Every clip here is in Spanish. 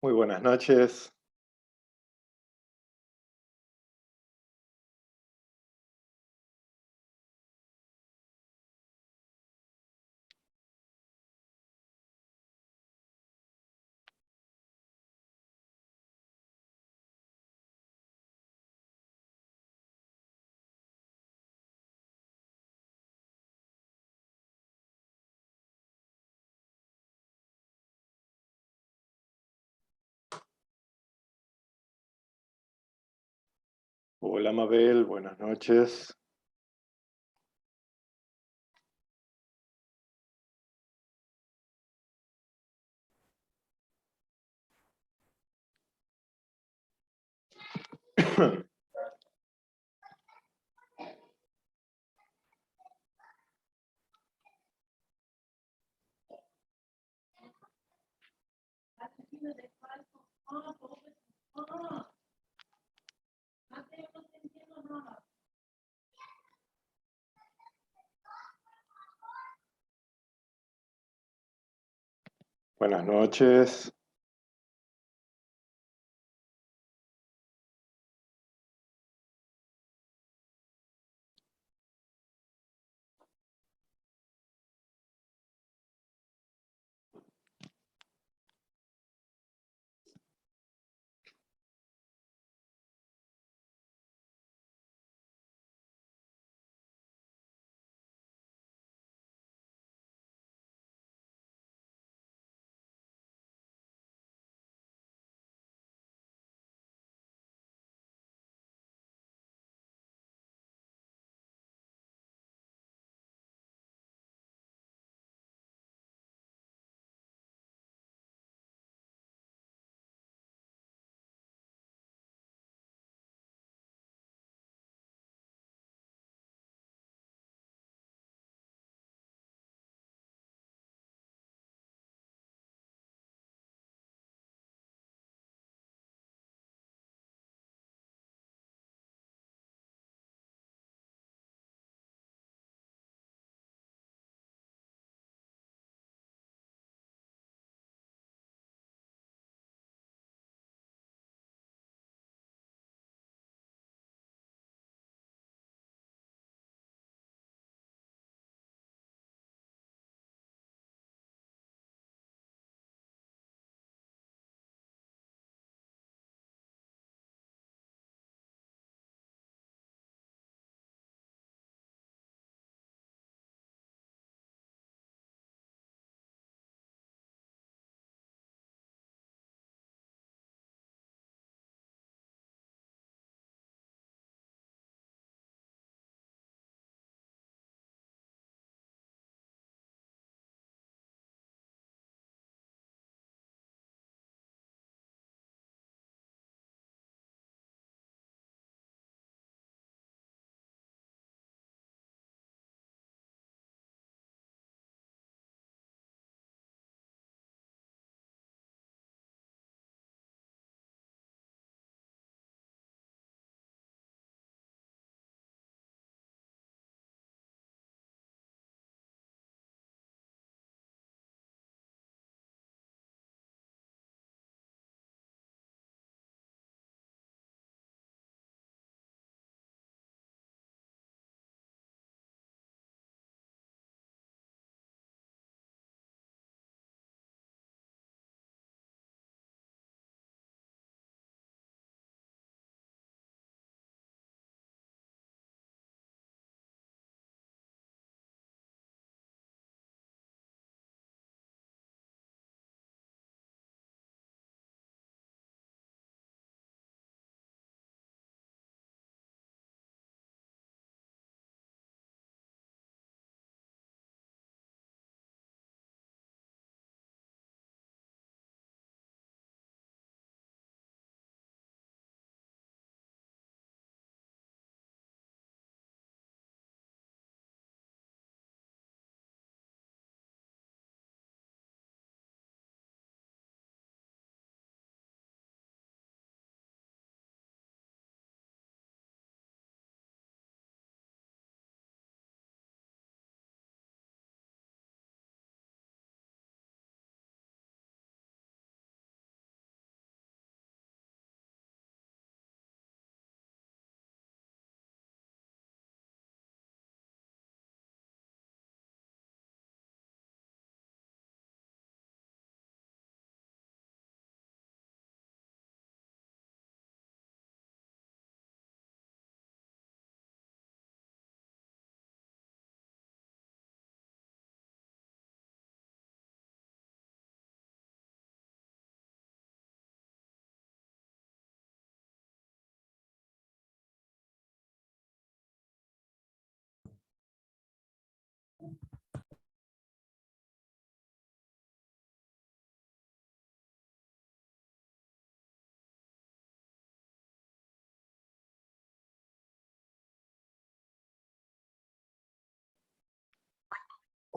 Muy buenas noches. Hola Mabel, buenas noches. Buenas noches.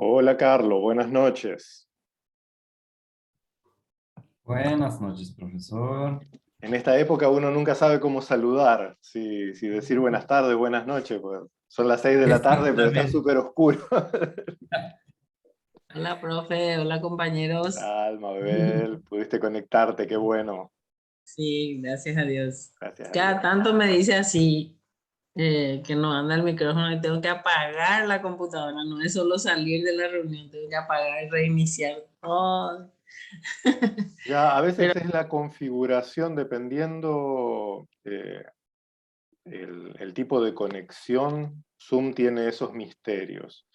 Hola Carlos, buenas noches. Buenas noches, profesor. En esta época uno nunca sabe cómo saludar, si decir buenas tardes, buenas noches, pues son las 6 de la tarde, pero está Exactamente. súper oscuro. Hola, profe. Hola, compañeros. Alma, Abel, pudiste conectarte, qué bueno. Sí, gracias a Dios. Gracias a Cada Dios. tanto me dice así, que no anda el micrófono y tengo que apagar la computadora. No es solo salir de la reunión, tengo que apagar y reiniciar todo. Ya, a veces Pero es la configuración dependiendo el tipo de conexión. Zoom tiene esos misterios.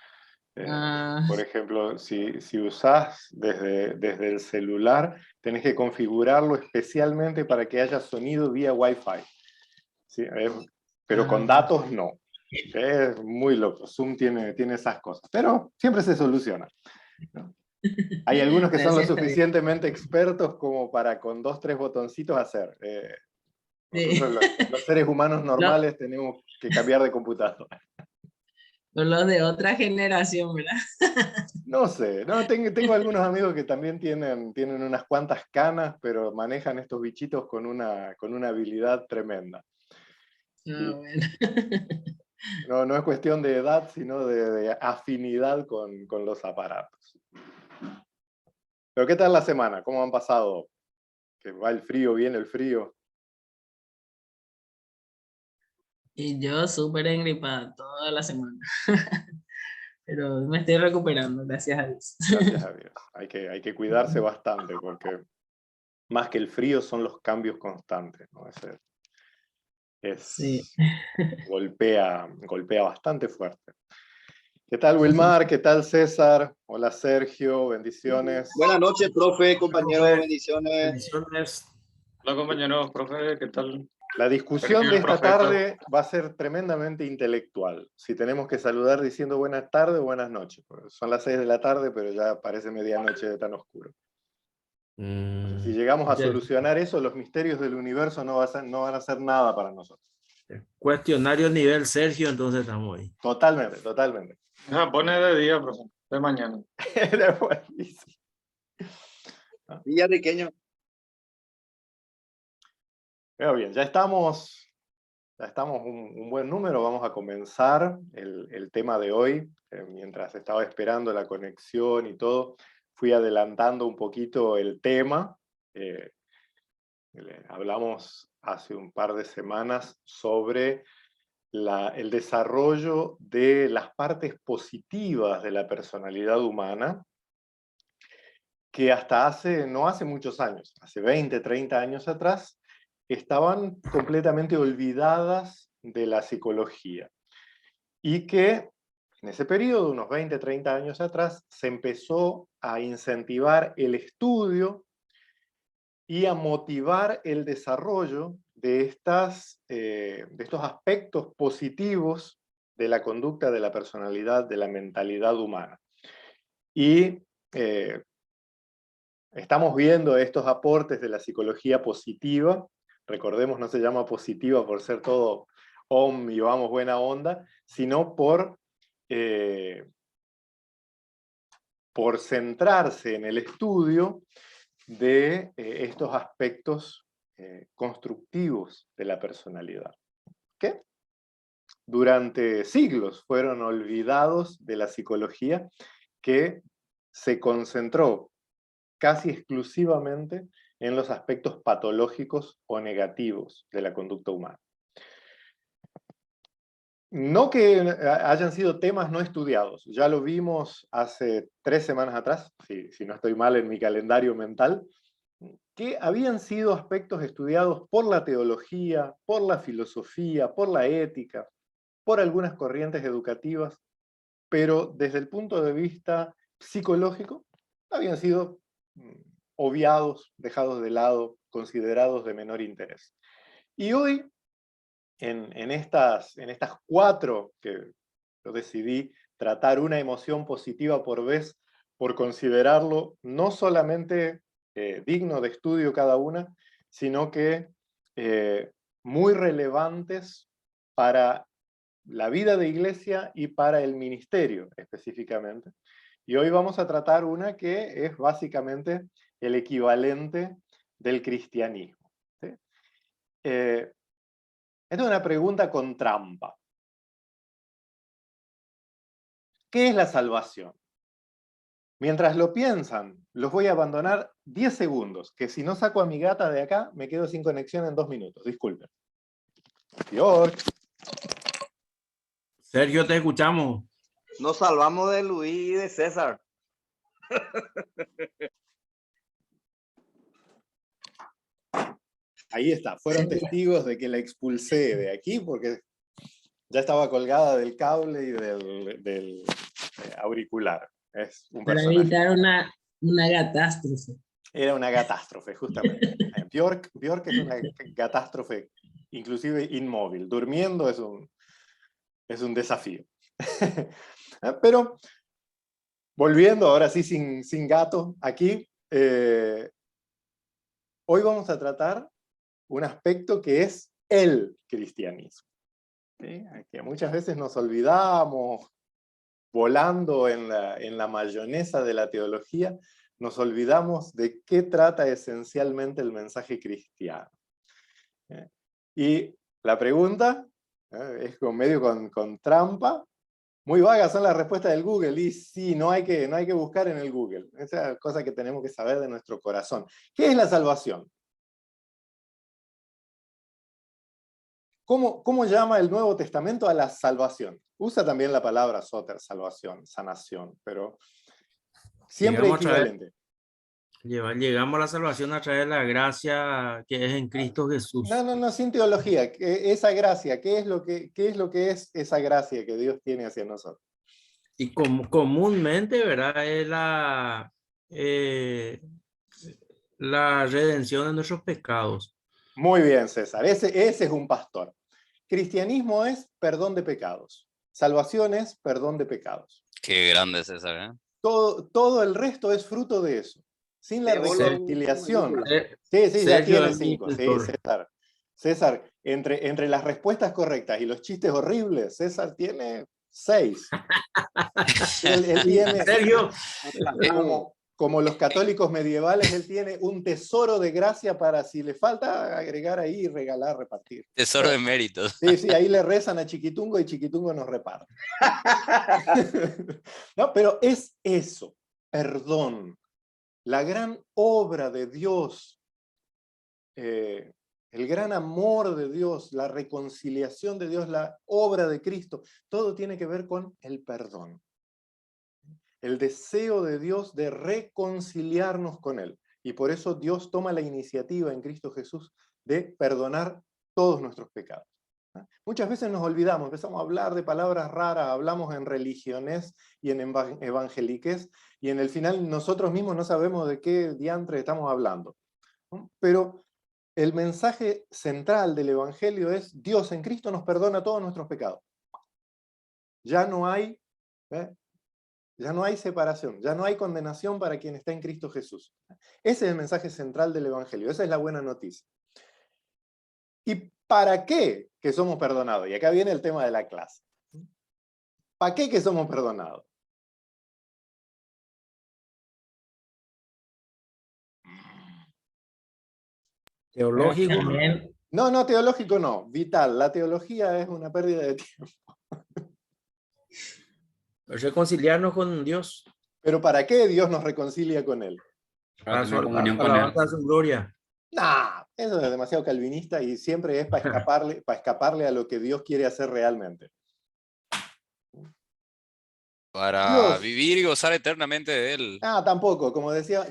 Eh, ah, por ejemplo, si usás desde el celular, tenés que configurarlo especialmente para que haya sonido vía Wi-Fi. ¿Sí? Pero con ah, datos no. Es muy loco. Zoom tiene esas cosas. Pero siempre se soluciona, ¿no? Hay algunos que son lo gracias a Dios. suficientemente expertos como para con dos, tres botoncitos hacer. Nosotros Sí. los seres humanos Los, normales tenemos que cambiar de computadora. los de otra generación, ¿verdad? No sé, no, tengo algunos amigos que también tienen unas cuantas canas, pero manejan estos bichitos con una habilidad tremenda. Ah, Y bueno. no es cuestión de edad, sino de afinidad con los aparatos. Pero ¿qué tal la semana? ¿Cómo han pasado? Que va el frío, viene el frío. Y yo súper engripada toda la semana. Pero me estoy recuperando, gracias a Dios. Gracias a Dios. Hay que cuidarse bastante porque más que el frío son los cambios constantes, ¿no? Sí. Golpea bastante fuerte. ¿Qué tal, Wilmar? ¿Qué tal, César? Hola, Sergio. Bendiciones. Buenas noches, profe, Hola, compañero, profe. bendiciones. Bendiciones. Hola compañeros, profe, ¿qué tal? La Feliz discusión día de del esta profeta. tarde va a ser tremendamente intelectual. Si tenemos que saludar diciendo buenas tardes o buenas noches. Porque son las 6 de la tarde, pero ya parece medianoche de tan oscuro. Entonces, si llegamos a Ya, solucionar eso, los misterios del universo no van a ser nada para nosotros. Cuestionario nivel Sergio, entonces estamos ahí. Totalmente, totalmente. Pone de día, profe, de mañana. Era buenísimo. Villarriqueño. Pero bien, ya estamos un buen número. Vamos a comenzar el tema de hoy. Mientras estaba esperando la conexión y todo, fui adelantando un poquito el tema. Eh, Hablamos hace un par de semanas sobre el desarrollo de las partes positivas de la personalidad humana, que no hace muchos años, hace 20, 30 años atrás, estaban completamente olvidadas de la psicología. Y que en ese periodo, unos 20, 30 años atrás, se empezó a incentivar el estudio y a motivar el desarrollo de estos aspectos positivos de la conducta, de la personalidad, de la mentalidad humana. Y estamos viendo estos aportes de la psicología positiva. Recordemos, no se llama positiva por ser todo om y vamos buena onda, sino eh, por centrarse en el estudio de estos aspectos constructivos de la personalidad, que durante siglos fueron olvidados de la psicología, que se concentró casi exclusivamente en los aspectos patológicos o negativos de la conducta humana. No que hayan sido temas no estudiados, ya lo vimos hace 3 semanas atrás, si no estoy mal en mi calendario mental, que habían sido aspectos estudiados por la teología, por la filosofía, por la ética, por algunas corrientes educativas, pero desde el punto de vista psicológico habían sido obviados, dejados de lado, considerados de menor interés. Y hoy, en estas 4 que yo decidí tratar una emoción positiva por vez, por considerarlo no solamente digno de estudio cada una, sino que muy relevantes para la vida de iglesia y para el ministerio específicamente. Y hoy vamos a tratar una que es básicamente el equivalente del cristianismo. ¿Sí? Esta es una pregunta con trampa. ¿Qué es la salvación? Mientras lo piensan, los voy a abandonar 10 segundos, que si no saco a mi gata de acá, me quedo sin conexión en 2 minutos. Disculpen. York. Sergio, te escuchamos. Nos salvamos de Luis y de César. Ahí está, fueron testigos de que la expulsé de aquí porque ya estaba colgada del cable y del auricular. Es un Para personaje. evitar una catástrofe. Era una catástrofe, justamente. Björk es una catástrofe, inclusive inmóvil. Durmiendo es un desafío. Pero, volviendo ahora sí sin gato aquí, hoy vamos a tratar un aspecto que es el cristianismo. ¿Sí? Que muchas veces nos olvidamos, volando en la mayonesa de la teología, nos olvidamos de qué trata esencialmente el mensaje cristiano. Y la pregunta es medio con trampa. Muy vagas son las respuestas del Google, y sí, no hay que buscar en el Google. Esa es la cosa que tenemos que saber de nuestro corazón. ¿Qué es la salvación? ¿Cómo llama el Nuevo Testamento a la salvación? Usa también la palabra soter, salvación, sanación, pero siempre equivalente. Llegamos a la salvación a través de la gracia que es en Cristo Jesús. No, sin teología. Esa gracia, ¿qué es lo que es esa gracia que Dios tiene hacia nosotros? Y comúnmente, ¿verdad? Es la redención de nuestros pecados. Muy bien, César. Ese es un pastor. Cristianismo es perdón de pecados. Salvación es perdón de pecados. Qué grande es César, ¿eh? Todo el resto es fruto de eso. Sin la reconciliación. Sí, ya tiene 5. Sí, César, entre las respuestas correctas y los chistes horribles, César tiene 6. Él tiene, Sergio, como los católicos medievales, él tiene un tesoro de gracia para, si le falta, agregar ahí, regalar, repartir. Tesoro de méritos. Sí, ahí le rezan a Chiquitungo y Chiquitungo nos reparte. No, pero es eso, perdón. La gran obra de Dios, el gran amor de Dios, la reconciliación de Dios, la obra de Cristo, todo tiene que ver con el perdón. El deseo de Dios de reconciliarnos con Él. Y por eso Dios toma la iniciativa en Cristo Jesús de perdonar todos nuestros pecados. Muchas veces nos olvidamos, empezamos a hablar de palabras raras, hablamos en religiones y en evangeliques, y en el final nosotros mismos no sabemos de qué diantre estamos hablando. Pero el mensaje central del Evangelio es: Dios en Cristo nos perdona todos nuestros pecados. Ya no hay separación, ya no hay condenación para quien está en Cristo Jesús. Ese es el mensaje central del Evangelio, esa es la buena noticia. ¿Y para qué que somos perdonados? Y acá viene el tema de la clase. ¿Para qué que somos perdonados? teológico. No, teológico no, vital. La teología es una pérdida de tiempo. Reconciliarnos con Dios. ¿Pero para qué Dios nos reconcilia con Él? Para tener Para comunión con él. alabanza de su gloria. Nah, eso es demasiado calvinista y siempre es para escaparle a lo que Dios quiere hacer realmente. Para Dios. vivir y gozar eternamente de él. Tampoco. Como decía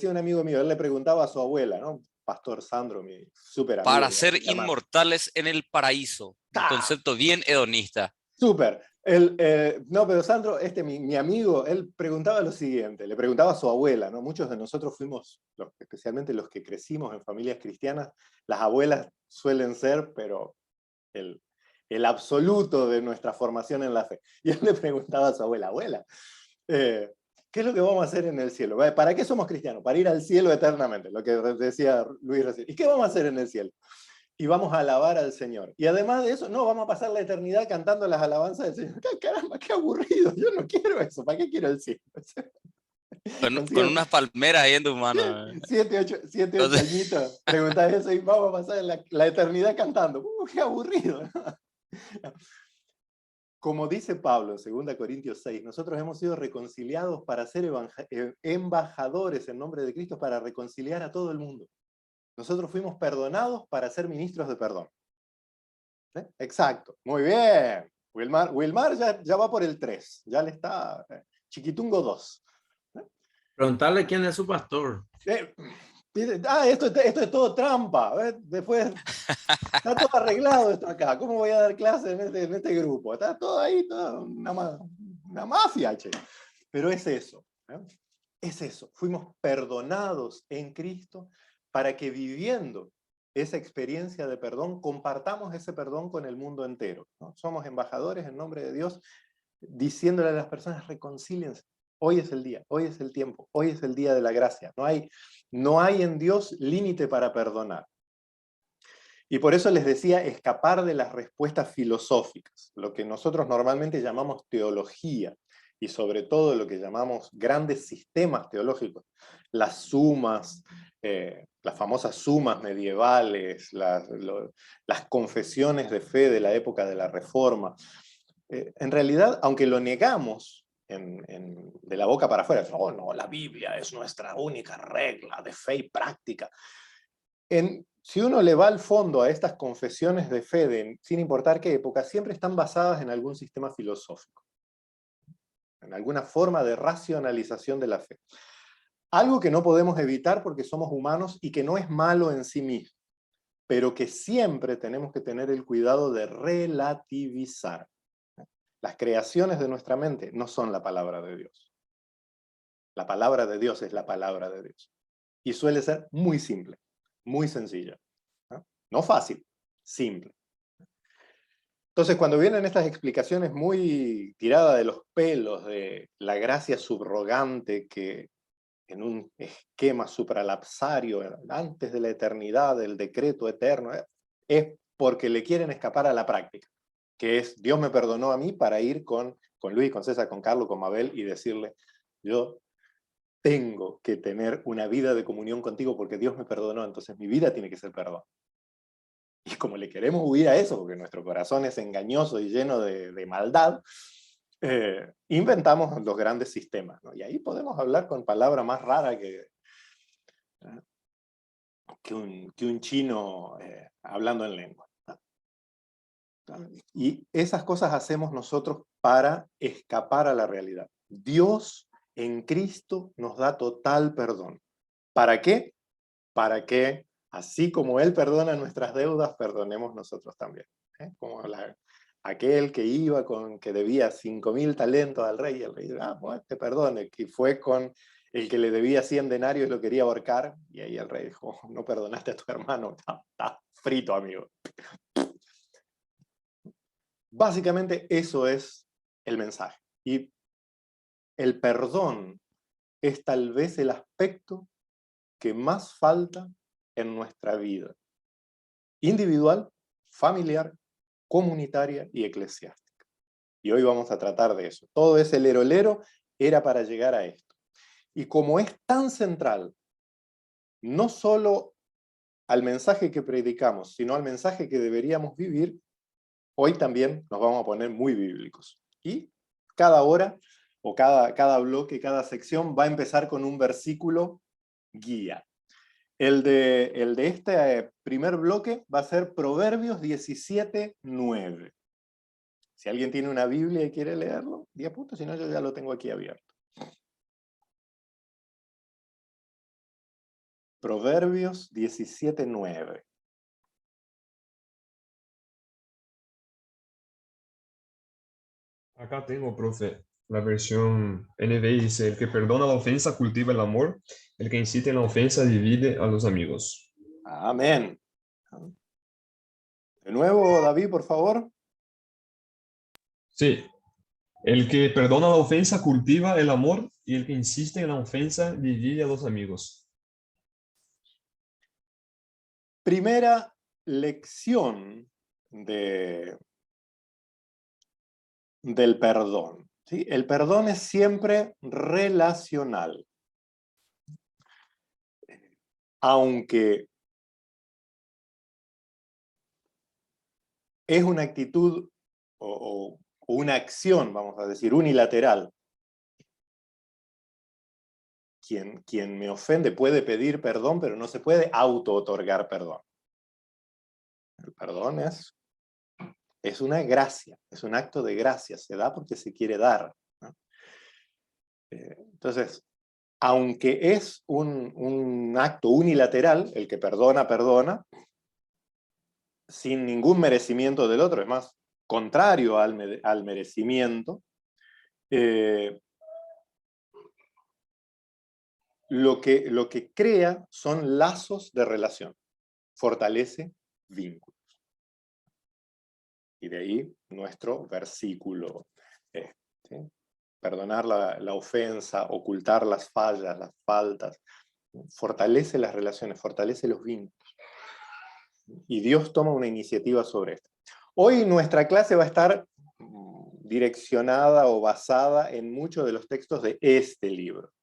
un amigo mío, él le preguntaba a su abuela, ¿no? Pastor Sandro, mi súper amigo. Para ser inmortales en el paraíso. Un concepto bien hedonista. Súper. No, pero Sandro, mi amigo, él preguntaba lo siguiente, le preguntaba a su abuela, ¿no? Muchos de nosotros fuimos, especialmente los que crecimos en familias cristianas, las abuelas suelen ser, pero el absoluto de nuestra formación en la fe. Y él le preguntaba a su abuela, ¿qué es lo que vamos a hacer en el cielo? ¿Para qué somos cristianos? Para ir al cielo eternamente, lo que decía Luis recién. ¿Y qué vamos a hacer en el cielo? y vamos a alabar al Señor. Y además de eso, no, vamos a pasar la eternidad cantando las alabanzas del Señor. Caramba, qué aburrido, yo no quiero eso, ¿para qué quiero el cielo? Con unas palmeras ahí en tu mano. 7, 8 añitos, preguntás eso y vamos a pasar la eternidad cantando. Qué aburrido, ¿no? Como dice Pablo en 2 Corintios 6, nosotros hemos sido reconciliados para ser embajadores en nombre de Cristo, para reconciliar a todo el mundo. Nosotros fuimos perdonados para ser ministros de perdón. ¿Sí? Exacto, muy bien. Wilmar ya va por el 3, ya le está chiquitungo 2. Preguntarle quién es su pastor. Esto es todo trampa. Después está todo arreglado esto acá. ¿Cómo voy a dar clases en este grupo? Está todo ahí, una mafia, che. Pero es eso. Es eso. Fuimos perdonados en Cristo para que viviendo esa experiencia de perdón, compartamos ese perdón con el mundo entero, ¿no? Somos embajadores en nombre de Dios, diciéndole a las personas, reconcíliense. Hoy es el día, hoy es el tiempo, hoy es el día de la gracia. No hay en Dios límite para perdonar. Y por eso les decía, escapar de las respuestas filosóficas, lo que nosotros normalmente llamamos teología, y sobre todo lo que llamamos grandes sistemas teológicos, las sumas, las famosas sumas medievales, las confesiones de fe de la época de la Reforma. En realidad, aunque lo negamos de la boca para afuera, oh no, la Biblia es nuestra única regla de fe y práctica. Si uno le va al fondo a estas confesiones de fe, sin importar qué época, siempre están basadas en algún sistema filosófico, en alguna forma de racionalización de la fe. Algo que no podemos evitar porque somos humanos y que no es malo en sí mismo, pero que siempre tenemos que tener el cuidado de relativizar. Las creaciones de nuestra mente no son la palabra de Dios. La palabra de Dios es la palabra de Dios. Y suele ser muy simple, muy sencilla. No fácil, simple. Entonces, cuando vienen estas explicaciones muy tiradas de los pelos de la gracia subrogante que en un esquema supralapsario, antes de la eternidad, del decreto eterno, es porque le quieren escapar a la práctica, que es, Dios me perdonó a mí para ir con Luis, con César, con Carlos, con Mabel, y decirle, yo tengo que tener una vida de comunión contigo porque Dios me perdonó, entonces mi vida tiene que ser perdón. Y como le queremos huir a eso, porque nuestro corazón es engañoso y lleno de maldad, inventamos los grandes sistemas, ¿no? Y ahí podemos hablar con palabra más rara que un chino hablando en lengua. Y esas cosas hacemos nosotros para escapar a la realidad. Dios en Cristo nos da total perdón. ¿Para qué? Para que, así como Él perdona nuestras deudas, perdonemos nosotros también. Como aquel que iba que debía 5.000 talentos al rey, y el rey dice, pues te perdone, que fue con el que le debía 100 denarios y lo quería ahorcar, y ahí el rey dijo, no perdonaste a tu hermano, está frito, amigo. Básicamente eso es el mensaje. Y el perdón es tal vez el aspecto que más falta en nuestra vida. Individual, familiar, comunitaria y eclesiástica. Y hoy vamos a tratar de eso. Todo ese lero era para llegar a esto. Y como es tan central, no solo al mensaje que predicamos, sino al mensaje que deberíamos vivir, hoy también nos vamos a poner muy bíblicos. Y cada hora, o cada bloque, cada sección, va a empezar con un versículo guía. El de este primer bloque va a ser Proverbios 17:9. Si alguien tiene una Biblia y quiere leerlo, 10 puntos, si no yo ya lo tengo aquí abierto. Proverbios 17:9. Acá tengo, profe, la versión NVI dice, el que perdona la ofensa cultiva el amor, el que incita en la ofensa divide a los amigos. Amén. De nuevo, David, por favor. Sí, el que perdona la ofensa cultiva el amor y el que insiste en la ofensa divide a los amigos. Primera lección del perdón, ¿sí? El perdón es siempre relacional. Aunque es una actitud o una acción, vamos a decir, unilateral. Quien me ofende puede pedir perdón, pero no se puede auto-otorgar perdón. El perdón es una gracia, es un acto de gracia, se da porque se quiere dar, ¿no? Entonces, aunque es un acto unilateral, el que perdona, perdona, sin ningún merecimiento del otro, es más, contrario al merecimiento, lo que crea son lazos de relación, fortalece vínculos. Y de ahí nuestro versículo. ¿Sí? Perdonar la ofensa, ocultar las fallas, las faltas, fortalece las relaciones, fortalece los vínculos. Y Dios toma una iniciativa sobre esto. Hoy nuestra clase va a estar direccionada o basada en muchos de los textos de este libro.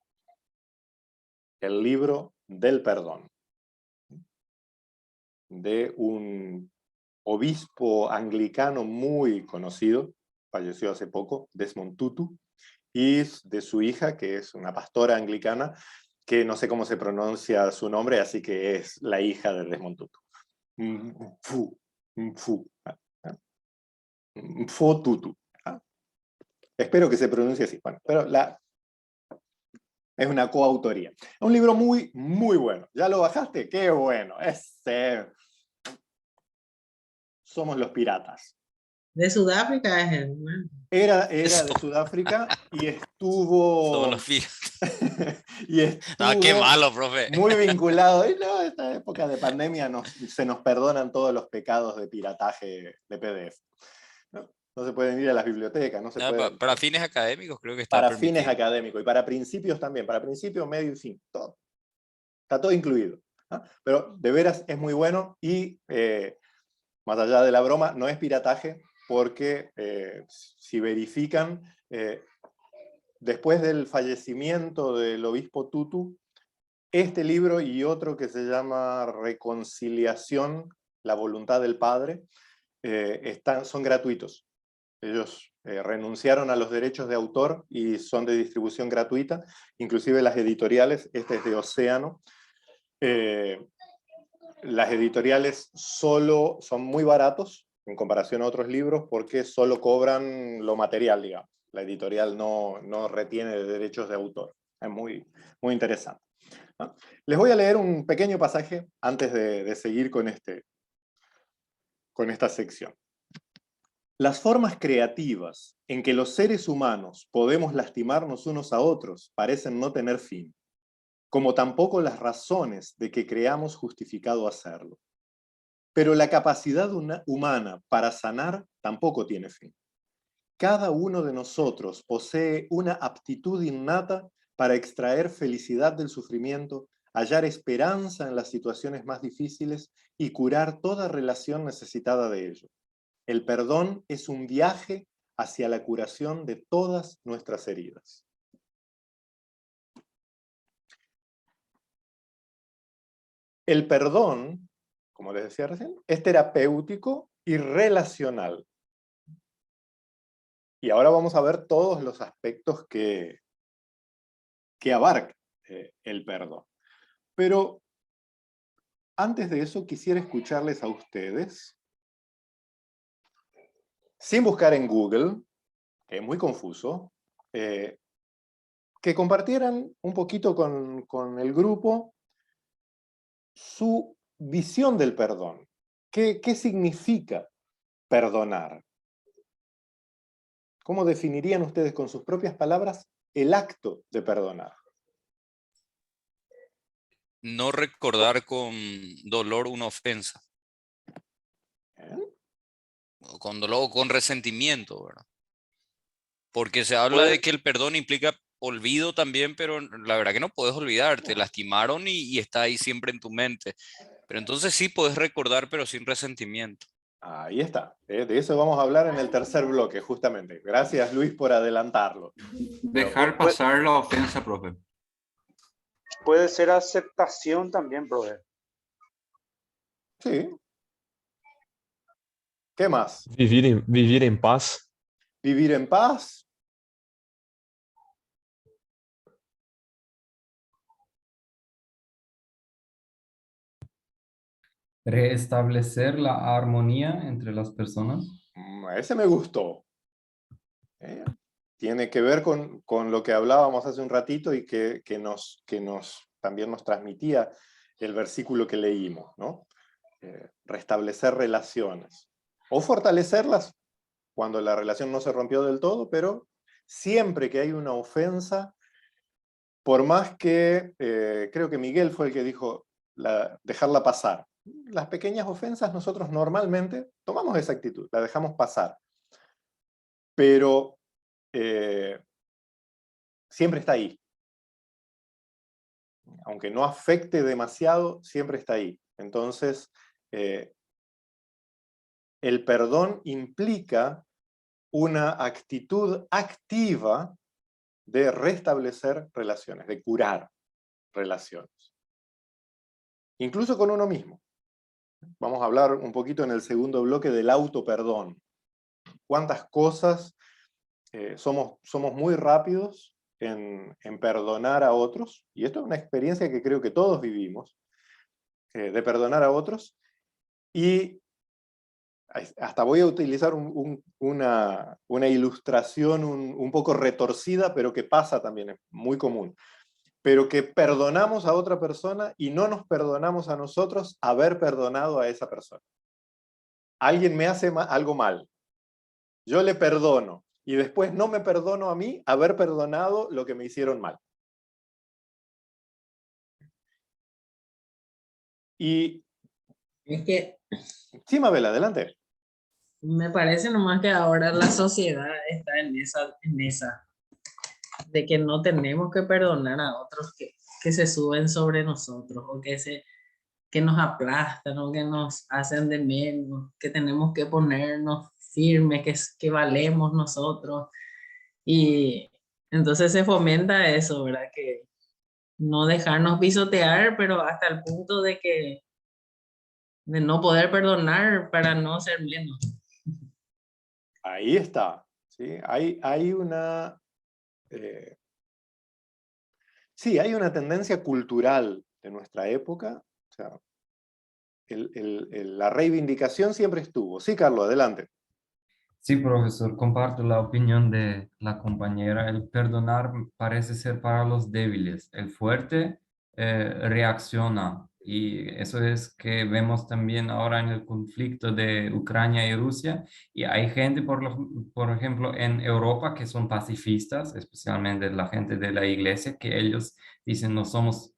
El libro del perdón. De un obispo anglicano muy conocido, falleció hace poco, Desmond Tutu, y de su hija, que es una pastora anglicana, que no sé cómo se pronuncia su nombre, así que es la hija de Desmond Tutu. Mfo Tutu. Espero que se pronuncie así. Bueno, pero es una coautoría. Es un libro muy, muy bueno. ¿Ya lo bajaste? ¡Qué bueno! Somos los piratas. De Sudáfrica es él, ¿no? Era de Sudáfrica y estuvo... Todos los días. y estuvo No, qué malo, profe. muy vinculado. Y no, esta época de pandemia se nos perdonan todos los pecados de pirataje de PDF. No se pueden ir a las bibliotecas, no se No, pueden... para fines académicos creo que está Para permitido. fines académicos y para principios también, para principio, medio y fin, todo. Está todo incluido, ¿no? Pero de veras es muy bueno y más allá de la broma, no es pirataje porque si verifican, después del fallecimiento del obispo Tutu, este libro y otro que se llama Reconciliación, la voluntad del Padre, son gratuitos. Ellos renunciaron a los derechos de autor y son de distribución gratuita, inclusive las editoriales, este es de Océano. Las editoriales solo son muy baratos en comparación a otros libros porque solo cobran lo material, digamos. La editorial no retiene derechos de autor. Es muy, muy interesante, ¿no? Les voy a leer un pequeño pasaje antes de seguir con esta sección. Las formas creativas en que los seres humanos podemos lastimarnos unos a otros parecen no tener fin, como tampoco las razones de que creamos justificado hacerlo. Pero la capacidad humana para sanar tampoco tiene fin. Cada uno de nosotros posee una aptitud innata para extraer felicidad del sufrimiento, hallar esperanza en las situaciones más difíciles y curar toda relación necesitada de ello. El perdón es un viaje hacia la curación de todas nuestras heridas. El perdón, como les decía recién, es terapéutico y relacional. Y ahora vamos a ver todos los aspectos que abarca el perdón. Pero antes de eso quisiera escucharles a ustedes, sin buscar en Google, que es muy confuso, que compartieran un poquito con el grupo su visión del perdón. ¿Qué significa perdonar? ¿Cómo definirían ustedes con sus propias palabras el acto de perdonar? No recordar con dolor una ofensa. O con dolor o con resentimiento, ¿verdad? Porque se habla de que el perdón implica olvido también, pero la verdad que no puedes olvidar, te lastimaron y está ahí siempre en tu mente. Pero entonces sí podés recordar, pero sin resentimiento. Ahí está. De eso vamos a hablar en el tercer bloque, justamente. Gracias, Luis, por adelantarlo. Dejar pasar la ofensa, profe. Puede ser aceptación también, profe. Sí. ¿Qué más? Vivir en paz. Vivir en paz. Restablecer la armonía entre las personas. Ese me gustó. Tiene que ver con lo que hablábamos hace un ratito y que también nos transmitía el versículo que leímos, ¿no? Restablecer relaciones. O fortalecerlas cuando la relación no se rompió del todo, pero siempre que hay una ofensa, por más que, creo que Miguel fue el que dijo, dejarla pasar. Las pequeñas ofensas nosotros normalmente tomamos esa actitud, la dejamos pasar. Pero siempre está ahí. Aunque no afecte demasiado, siempre está ahí. Entonces, el perdón implica una actitud activa de restablecer relaciones, de curar relaciones. Incluso con uno mismo. Vamos a hablar un poquito en el segundo bloque del autoperdón. ¿Cuántas cosas somos muy rápidos en perdonar a otros? Y esto es una experiencia que creo que todos vivimos, de perdonar a otros. Y hasta voy a utilizar una ilustración un poco retorcida, pero que pasa también, es muy común. Pero que perdonamos a otra persona y no nos perdonamos a nosotros haber perdonado a esa persona. Alguien me hace algo mal, yo le perdono, y después no me perdono a mí haber perdonado lo que me hicieron mal. Y... Es que Sí, Mabel, adelante. me parece nomás que ahora la sociedad está en esa, de que no tenemos que perdonar a otros que se suben sobre nosotros, o que nos aplastan, o que nos hacen de menos, que tenemos que ponernos firmes, que valemos nosotros. Y entonces se fomenta eso, ¿verdad? Que no dejarnos pisotear, pero hasta el punto de no poder perdonar para no ser menos. Ahí está. ¿Sí? Hay una... sí, hay una tendencia cultural de nuestra época. O sea, la reivindicación siempre estuvo. Sí, Carlos, adelante. Sí, profesor, comparto la opinión de la compañera. El perdonar parece ser para los débiles. El fuerte reacciona. Y eso es que vemos también ahora en el conflicto de Ucrania y Rusia. Y hay gente, por ejemplo, en Europa que son pacifistas, especialmente la gente de la iglesia, que ellos dicen no somos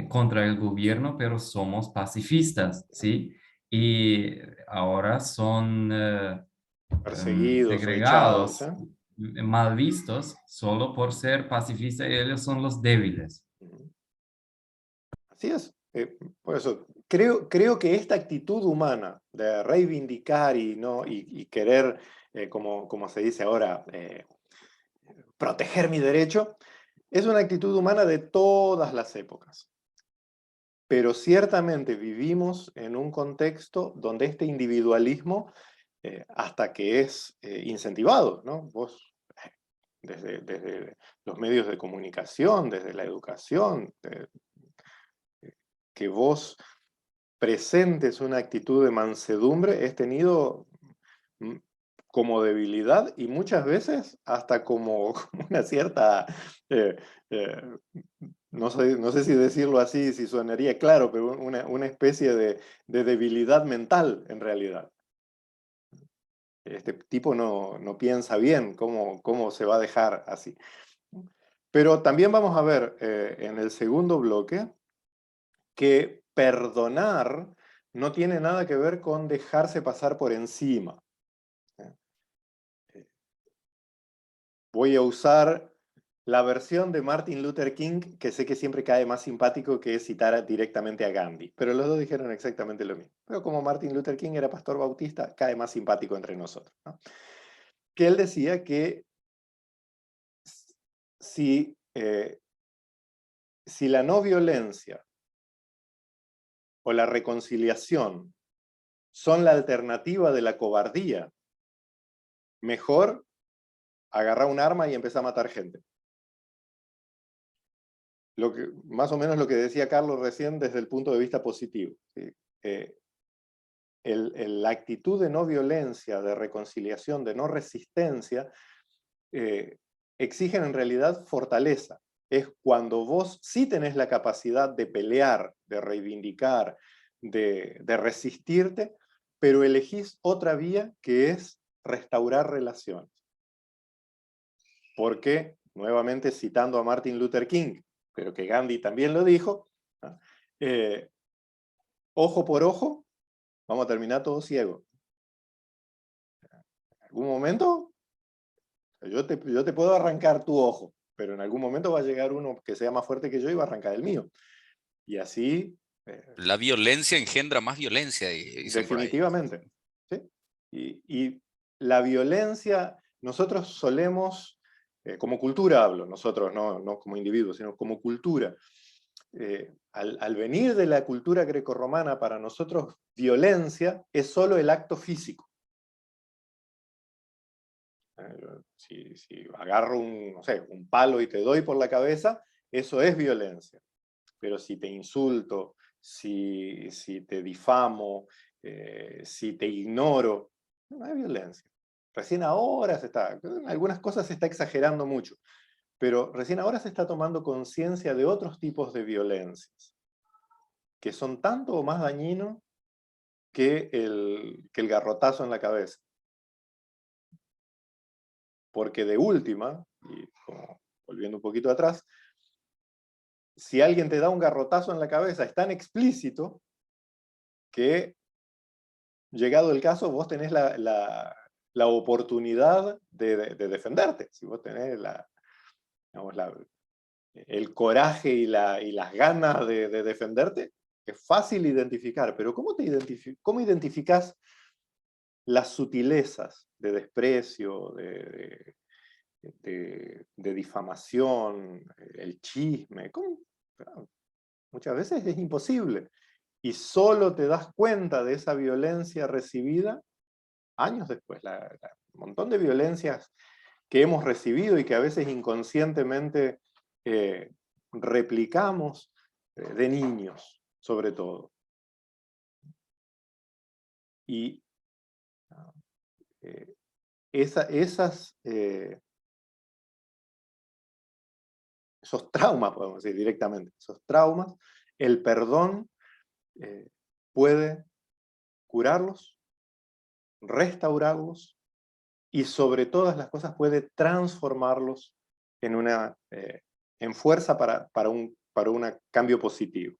contra el gobierno, pero somos pacifistas, ¿sí? Y ahora son Perseguidos o echados. segregados, mal vistos, solo por ser pacifistas, y ellos son los débiles. Así es. Por eso, creo que esta actitud humana de reivindicar y querer, como se dice ahora, proteger mi derecho, es una actitud humana de todas las épocas. Pero ciertamente vivimos en un contexto donde este individualismo hasta que es incentivado, ¿no? Vos, desde los medios de comunicación, desde la educación, que vos presentes una actitud de mansedumbre, es tenido como debilidad y muchas veces hasta como una cierta, no sé si decirlo así, si sonaría claro, pero una especie de debilidad mental en realidad. Este tipo no piensa bien cómo se va a dejar así. Pero también vamos a ver en el segundo bloque que perdonar no tiene nada que ver con dejarse pasar por encima. Voy a usar la versión de Martin Luther King, que sé que siempre cae más simpático que citar directamente a Gandhi, pero los dos dijeron exactamente lo mismo. Pero como Martin Luther King era pastor bautista, cae más simpático entre nosotros, ¿no? Que él decía que si la no violencia o la reconciliación son la alternativa de la cobardía, mejor agarrar un arma y empezar a matar gente. Más o menos lo que decía Carlos recién desde el punto de vista positivo, ¿sí? La actitud de no violencia, de reconciliación, de no resistencia, exigen en realidad fortaleza. Es cuando vos sí tenés la capacidad de pelear, de reivindicar, de resistirte, pero elegís otra vía que es restaurar relaciones. Porque, nuevamente citando a Martin Luther King, pero que Gandhi también lo dijo, ¿no? Ojo por ojo, vamos a terminar todos ciegos. En algún momento, yo te puedo arrancar tu ojo, pero en algún momento va a llegar uno que sea más fuerte que yo y va a arrancar el mío. Y así... La violencia engendra más violencia, dicen por ahí. definitivamente. ¿Sí? Y la violencia, nosotros solemos, como cultura hablo, nosotros no como individuos, sino como cultura, al venir de la cultura grecorromana, para nosotros violencia es solo el acto físico. Si agarro no sé, un palo y te doy por la cabeza, eso es violencia. Pero si te insulto, si te difamo, si te ignoro, no es violencia. Recién ahora en algunas cosas se está exagerando mucho, pero recién ahora se está tomando conciencia de otros tipos de violencias, que son tanto o más dañinos que el garrotazo en la cabeza. Porque de última, y como volviendo un poquito atrás, si alguien te da un garrotazo en la cabeza, es tan explícito que, llegado el caso, vos tenés la oportunidad de defenderte. Si vos tenés el coraje y las ganas de defenderte, es fácil identificar. Pero ¿cómo identificás las sutilezas de desprecio, de difamación, el chisme? Muchas veces es imposible. Y solo te das cuenta de esa violencia recibida años después. Un montón de violencias que hemos recibido y que a veces inconscientemente replicamos de niños, sobre todo. Y esos traumas, podemos decir directamente, esos traumas, el perdón puede curarlos, restaurarlos y sobre todas las cosas puede transformarlos en fuerza para un cambio positivo.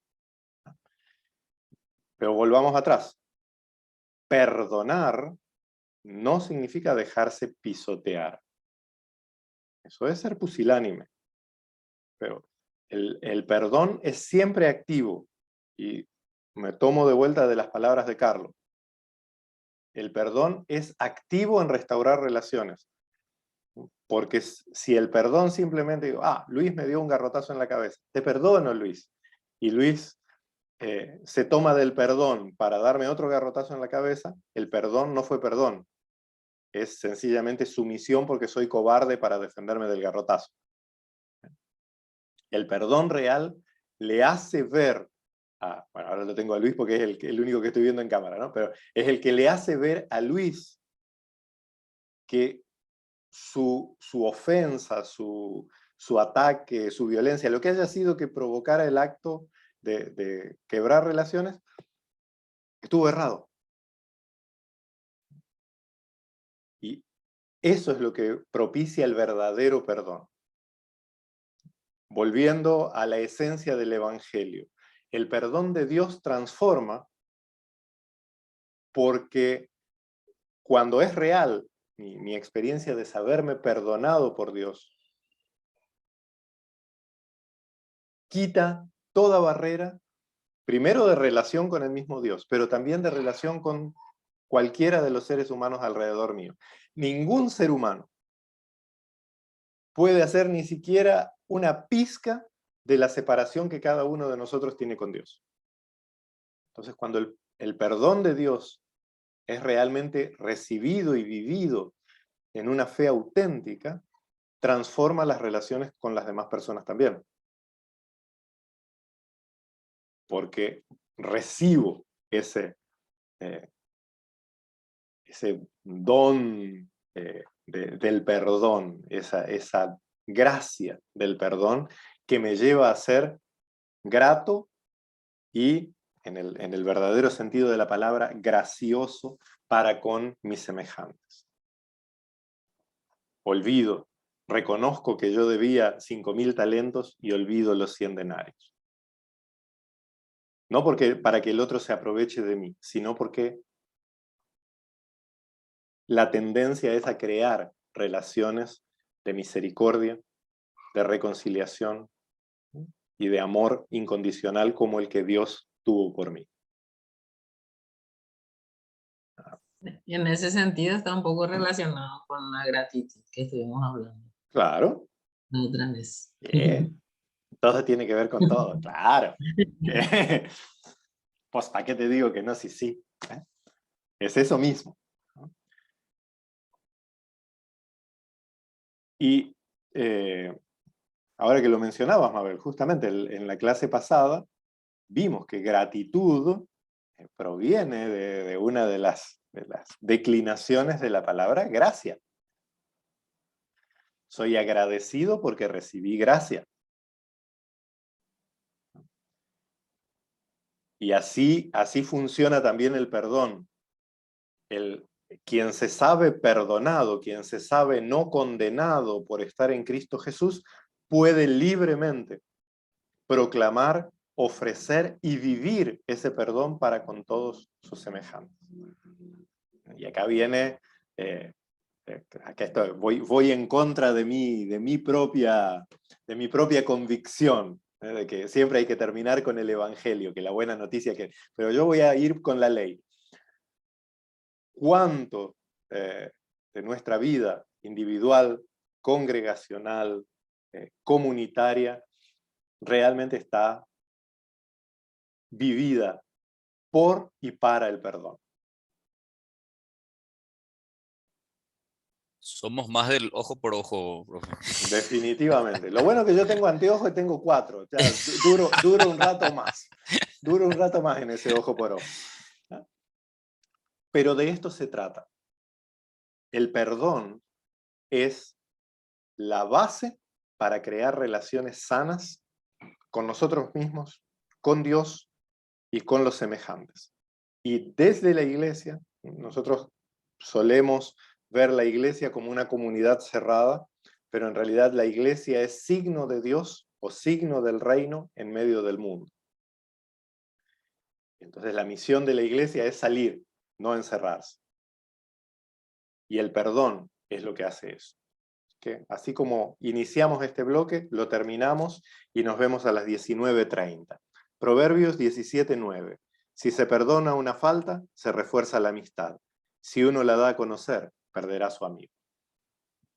Pero volvamos atrás. Perdonar no significa dejarse pisotear. Eso es ser pusilánime. Pero el perdón es siempre activo. Y me tomo de vuelta de las palabras de Carlos. El perdón es activo en restaurar relaciones. Porque si el perdón simplemente digo, Luis me dio un garrotazo en la cabeza, te perdono, Luis. Y Luis se toma del perdón para darme otro garrotazo en la cabeza, el perdón no fue perdón. Es sencillamente sumisión porque soy cobarde para defenderme del garrotazo. El perdón real le hace ver, bueno, ahora lo tengo a Luis porque es el único que estoy viendo en cámara, ¿no? Pero es el que le hace ver a Luis que su ofensa, su ataque, su violencia, lo que haya sido que provocara el acto de quebrar relaciones, estuvo errado. Y eso es lo que propicia el verdadero perdón. Volviendo a la esencia del Evangelio, el perdón de Dios transforma porque cuando es real mi experiencia de saberme perdonado por Dios, quita toda barrera, primero de relación con el mismo Dios, pero también de relación con cualquiera de los seres humanos alrededor mío. Ningún ser humano puede hacer ni siquiera una pizca de la separación que cada uno de nosotros tiene con Dios. Entonces, cuando el perdón de Dios es realmente recibido y vivido en una fe auténtica, transforma las relaciones con las demás personas también. Porque recibo ese don del perdón, esa gracia del perdón que me lleva a ser grato y, en el verdadero sentido de la palabra, gracioso para con mis semejantes. Olvido, reconozco que yo debía 5.000 talentos y olvido los 100 denarios. No porque para que el otro se aproveche de mí, sino porque la tendencia es a crear relaciones de misericordia, de reconciliación y de amor incondicional como el que Dios tuvo por mí. Y en ese sentido está un poco relacionado con la gratitud que estuvimos hablando Claro. la otra vez. Bien. Todo tiene que ver con todo, claro. Pues, ¿para qué te digo que no? Sí, sí. Es eso mismo. Y ahora que lo mencionabas, Mabel, justamente en la clase pasada vimos que gratitud proviene de una de las declinaciones de la palabra gracia. Soy agradecido porque recibí gracia. Y así funciona también el perdón. Quien se sabe perdonado, quien se sabe no condenado por estar en Cristo Jesús, puede libremente proclamar, ofrecer y vivir ese perdón para con todos sus semejantes. Y acá viene, acá estoy, voy en contra de mi propia convicción, de que siempre hay que terminar con el Evangelio, que la buena noticia pero yo voy a ir con la ley. ¿Cuánto de nuestra vida individual, congregacional, comunitaria, realmente está vivida por y para el perdón? Somos más del ojo por ojo, profe. Definitivamente. Lo bueno que yo tengo anteojos y tengo 4. O sea, duro un rato más. Duro un rato más en ese ojo por ojo. Pero de esto se trata. El perdón es la base para crear relaciones sanas con nosotros mismos, con Dios y con los semejantes. Y desde la iglesia, nosotros solemos ver la iglesia como una comunidad cerrada, pero en realidad la iglesia es signo de Dios o signo del reino en medio del mundo. Entonces la misión de la iglesia es salir, no encerrarse. Y el perdón es lo que hace eso. ¿Okay? Así como iniciamos este bloque, lo terminamos y nos vemos a las 19:30. Proverbios 17:9. Si se perdona una falta, se refuerza la amistad. Si uno la da a conocer, perderá a su amigo.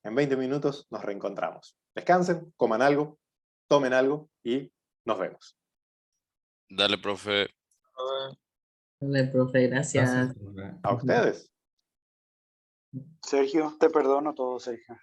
En 20 minutos nos reencontramos. Descansen, coman algo, tomen algo y nos vemos. Dale, profe. Dale, profe, gracias. Gracias, profe. A ustedes. Sergio, te perdono todo, Sergio.